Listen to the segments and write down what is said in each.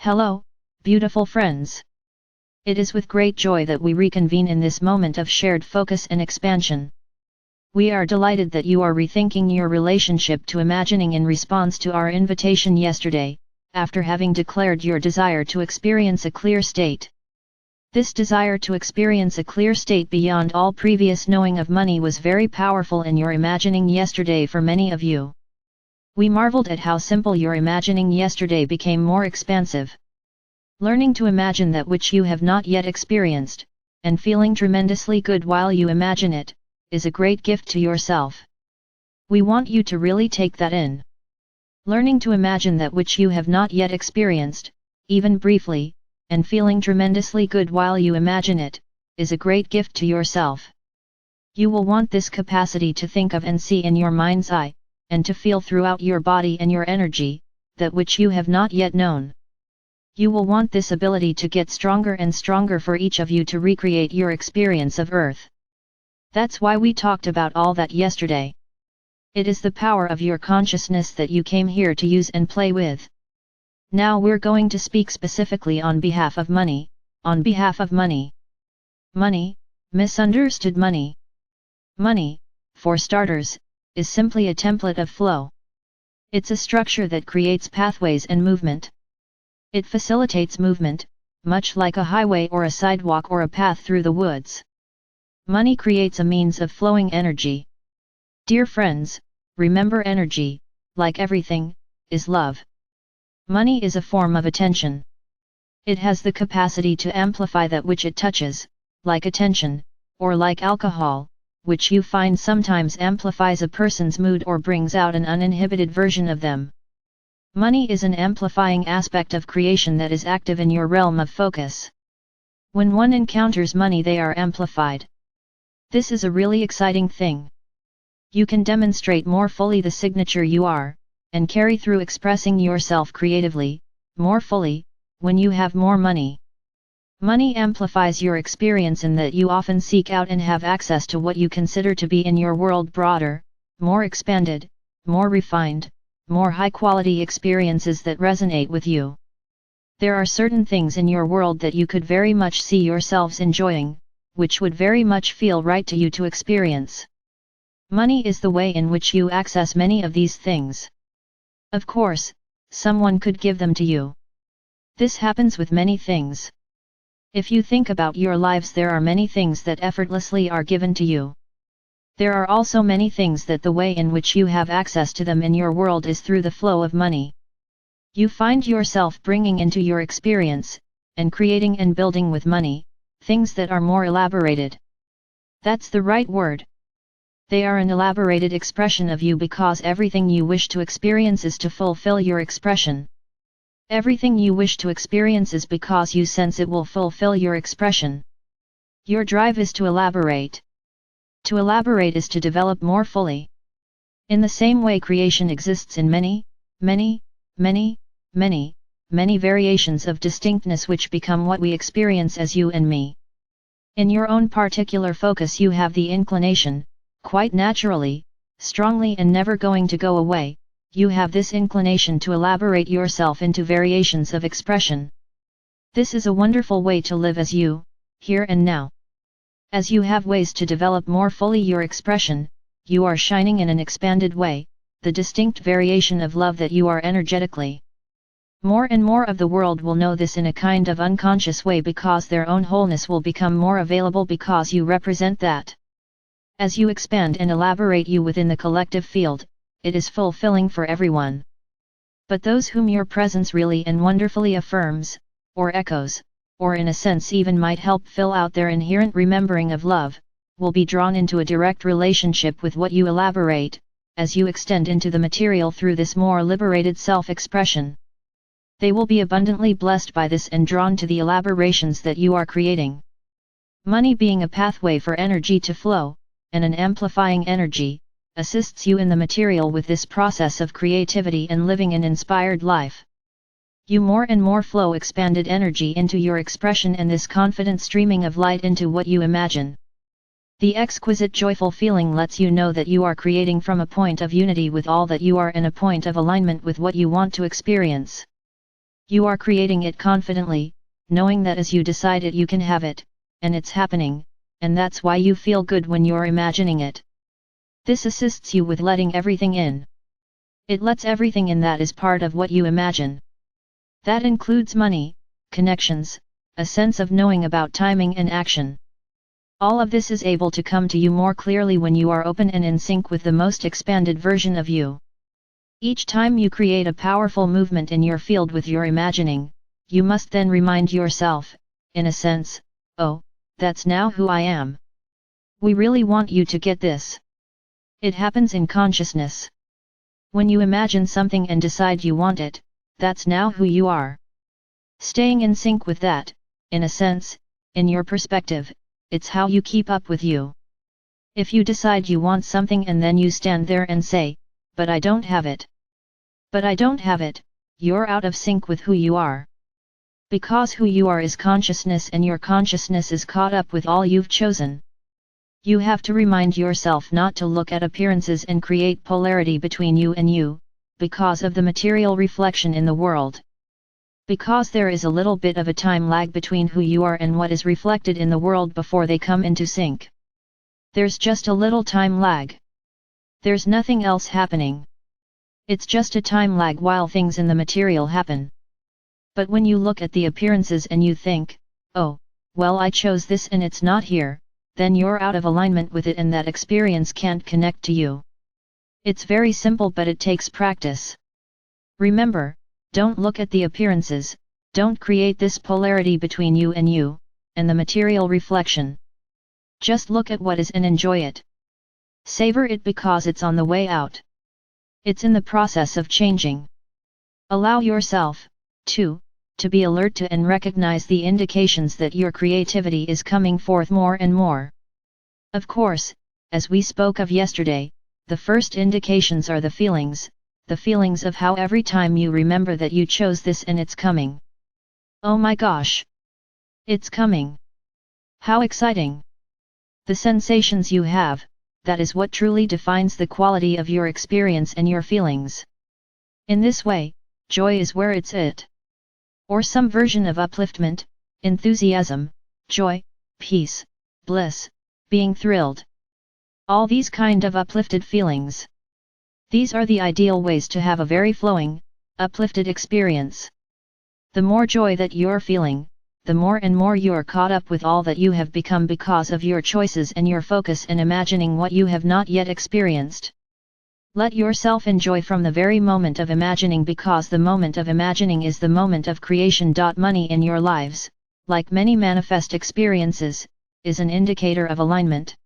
Hello, beautiful friends. It is with great joy that we reconvene in this moment of shared focus and expansion. We are delighted that you are rethinking your relationship to imagining in response to our invitation yesterday, after having declared your desire to experience a clear state. This desire to experience a clear state beyond all previous knowing of money was very powerful in your imagining yesterday for many of you. We marveled at how simple your imagining yesterday became more expansive. Learning to imagine that which you have not yet experienced, and feeling tremendously good while you imagine it, is a great gift to yourself. We want you to really take that in. Learning to imagine that which you have not yet experienced, even briefly, and feeling tremendously good while you imagine it, is a great gift to yourself. You will want this capacity to think of and see in your mind's eye, and to feel throughout your body and your energy, that which you have not yet known. You will want this ability to get stronger and stronger for each of you to recreate your experience of Earth. That's why we talked about all that yesterday. It is the power of your consciousness that you came here to use and play with. Now we're going to speak specifically on behalf of money, on behalf of money. Money, misunderstood money. Money, for starters, is simply a template of flow. It's a structure that creates pathways and movement. It facilitates movement, much like a highway or a sidewalk or a path through the woods. Money creates a means of flowing energy. Dear friends, remember energy, like everything, is love. Money is a form of attention. It has the capacity to amplify that which it touches, like attention, or like alcohol, which you find sometimes amplifies a person's mood or brings out an uninhibited version of them. Money is an amplifying aspect of creation that is active in your realm of focus. When one encounters money, they are amplified. This is a really exciting thing. You can demonstrate more fully the signature you are, and carry through expressing yourself creatively, more fully, when you have more money. Money amplifies your experience in that you often seek out and have access to what you consider to be in your world broader, more expanded, more refined, more high-quality experiences that resonate with you. There are certain things in your world that you could very much see yourselves enjoying, which would very much feel right to you to experience. Money is the way in which you access many of these things. Of course, someone could give them to you. This happens with many things. If you think about your lives, there are many things that effortlessly are given to you. There are also many things that the way in which you have access to them in your world is through the flow of money. You find yourself bringing into your experience, and creating and building with money, things that are more elaborated. That's the right word. They are an elaborated expression of you because everything you wish to experience is to fulfill your expression. Everything you wish to experience is because you sense it will fulfill your expression. Your drive is to elaborate. To elaborate is to develop more fully. In the same way, creation exists in many variations of distinctness which become what we experience as you and me. In your own particular focus, you have the inclination, quite naturally, strongly and never going to go away, you have this inclination to elaborate yourself into variations of expression. This is a wonderful way to live as you, here and now. As you have ways to develop more fully your expression, you are shining in an expanded way, the distinct variation of love that you are energetically. More and more of the world will know this in a kind of unconscious way because their own wholeness will become more available because you represent that. As you expand and elaborate you within the collective field, it is fulfilling for everyone. But those whom your presence really and wonderfully affirms, or echoes, or in a sense even might help fill out their inherent remembering of love, will be drawn into a direct relationship with what you elaborate, as you extend into the material through this more liberated self-expression. They will be abundantly blessed by this and drawn to the elaborations that you are creating. Money, being a pathway for energy to flow, and an amplifying energy, assists you in the material with this process of creativity and living an inspired life. You more and more flow expanded energy into your expression and this confident streaming of light into what you imagine. The exquisite joyful feeling lets you know that you are creating from a point of unity with all that you are and a point of alignment with what you want to experience. You are creating it confidently, knowing that as you decide it you can have it, and it's happening, and that's why you feel good when you're imagining it. This assists you with letting everything in. It lets everything in that is part of what you imagine. That includes money, connections, a sense of knowing about timing and action. All of this is able to come to you more clearly when you are open and in sync with the most expanded version of you. Each time you create a powerful movement in your field with your imagining, you must then remind yourself, in a sense, oh, that's now who I am. We really want you to get this. It happens in consciousness. When you imagine something and decide you want it, that's now who you are. Staying in sync with that, in a sense, in your perspective, it's how you keep up with you. If you decide you want something and then you stand there and say, but I don't have it. But I don't have it, you're out of sync with who you are. Because who you are is consciousness and your consciousness is caught up with all you've chosen. You have to remind yourself not to look at appearances and create polarity between you and you, because of the material reflection in the world. Because there is a little bit of a time lag between who you are and what is reflected in the world before they come into sync. There's just a little time lag. There's nothing else happening. It's just a time lag while things in the material happen. But when you look at the appearances and you think, oh, well I chose this and it's not here, then you're out of alignment with it and that experience can't connect to you. It's very simple but it takes practice. Remember, don't look at the appearances, don't create this polarity between you and the material reflection. Just look at what is and enjoy it. Savor it because it's on the way out. It's in the process of changing. Allow yourself, too, to be alert to and recognize the indications that your creativity is coming forth more and more. Of course, as we spoke of yesterday, the first indications are the feelings of how every time you remember that you chose this and it's coming. Oh my gosh! It's coming! How exciting! The sensations you have, that is what truly defines the quality of your experience and your feelings. In this way, joy is where it's at. Or some version of upliftment, enthusiasm, joy, peace, bliss, being thrilled. All these kind of uplifted feelings. These are the ideal ways to have a very flowing, uplifted experience. The more joy that you're feeling, the more and more you're caught up with all that you have become because of your choices and your focus in imagining what you have not yet experienced. Let yourself enjoy from the very moment of imagining because the moment of imagining is the moment of creation. Money in your lives, like many manifest experiences, is an indicator of alignment.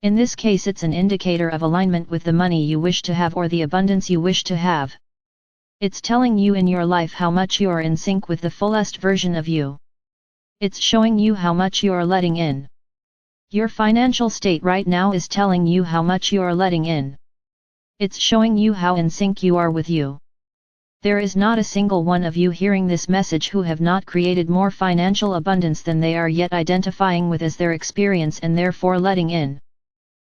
In this case it's an indicator of alignment with the money you wish to have or the abundance you wish to have. It's telling you in your life how much you're in sync with the fullest version of you. It's showing you how much you're letting in. Your financial state right now is telling you how much you're letting in. It's showing you how in sync you are with you. There is not a single one of you hearing this message who have not created more financial abundance than they are yet identifying with as their experience and therefore letting in.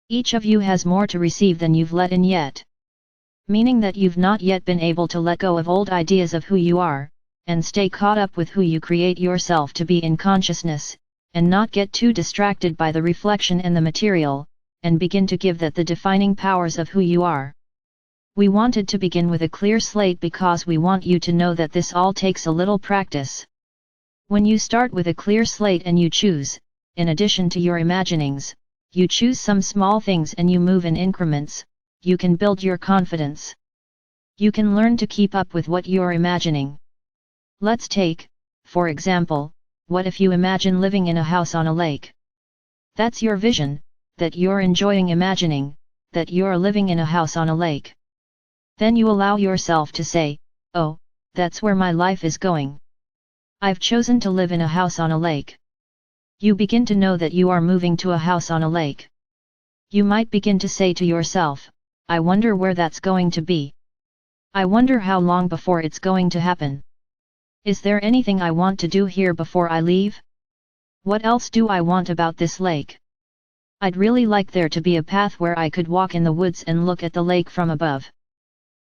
Each of you has more to receive than you've let in yet. Meaning that you've not yet been able to let go of old ideas of who you are, and stay caught up with who you create yourself to be in consciousness, and not get too distracted by the reflection and the material, and begin to give that the defining powers of who you are. We wanted to begin with a clear slate because we want you to know that this all takes a little practice. When you start with a clear slate and you choose, in addition to your imaginings, you choose some small things and you move in increments, you can build your confidence. You can learn to keep up with what you're imagining. Let's take, for example, what if you imagine living in a house on a lake? That's your vision, that you're enjoying imagining, that you're living in a house on a lake. Then you allow yourself to say, oh, that's where my life is going. I've chosen to live in a house on a lake. You begin to know that you are moving to a house on a lake. You might begin to say to yourself, I wonder where that's going to be. I wonder how long before it's going to happen. Is there anything I want to do here before I leave? What else do I want about this lake? I'd really like there to be a path where I could walk in the woods and look at the lake from above.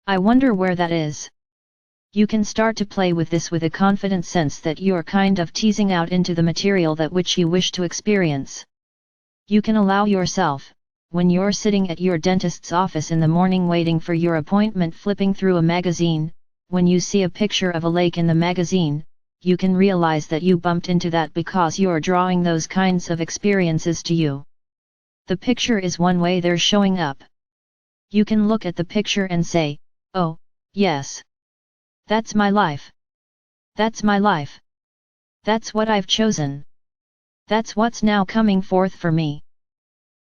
I wonder where that is. You can start to play with this with a confident sense that you're kind of teasing out into the material that which you wish to experience. You can allow yourself, when you're sitting at your dentist's office in the morning waiting for your appointment, flipping through a magazine, when you see a picture of a lake in the magazine, you can realize that you bumped into that because you're drawing those kinds of experiences to you. The picture is one way they're showing up. You can look at the picture and say, "Oh, yes. That's my life. That's my life. That's what I've chosen. That's what's now coming forth for me."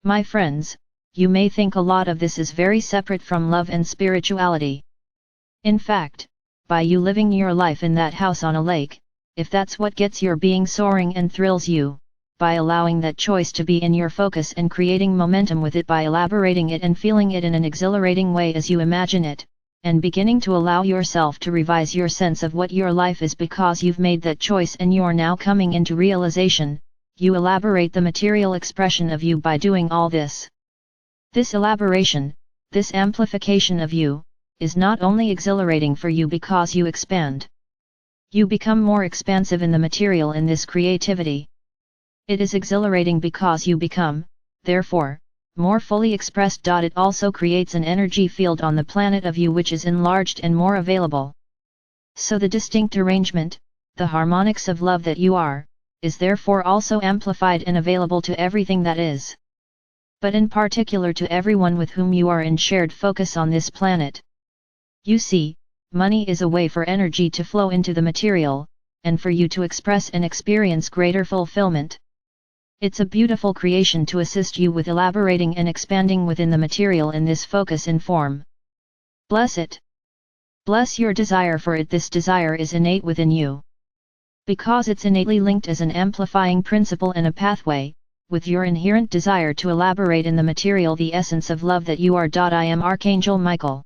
My friends, you may think a lot of this is very separate from love and spirituality. In fact, by you living your life in that house on a lake, if that's what gets your being soaring and thrills you, by allowing that choice to be in your focus and creating momentum with it by elaborating it and feeling it in an exhilarating way as you imagine it, and beginning to allow yourself to revise your sense of what your life is because you've made that choice and you're now coming into realization, you elaborate the material expression of you by doing all this. This elaboration, this amplification of you, is not only exhilarating for you because you expand. You become more expansive in the material in this creativity. It is exhilarating because you become, therefore, more fully expressed. It also creates an energy field on the planet of you which is enlarged and more available. So the distinct arrangement, the harmonics of love that you are, is therefore also amplified and available to everything that is. But in particular to everyone with whom you are in shared focus on this planet. You see, money is a way for energy to flow into the material, and for you to express and experience greater fulfillment. It's a beautiful creation to assist you with elaborating and expanding within the material in this focus and form. Bless it. Bless your desire for it. This desire is innate within you. Because it's innately linked as an amplifying principle and a pathway, with your inherent desire to elaborate in the material the essence of love that you are. I am Archangel Michael.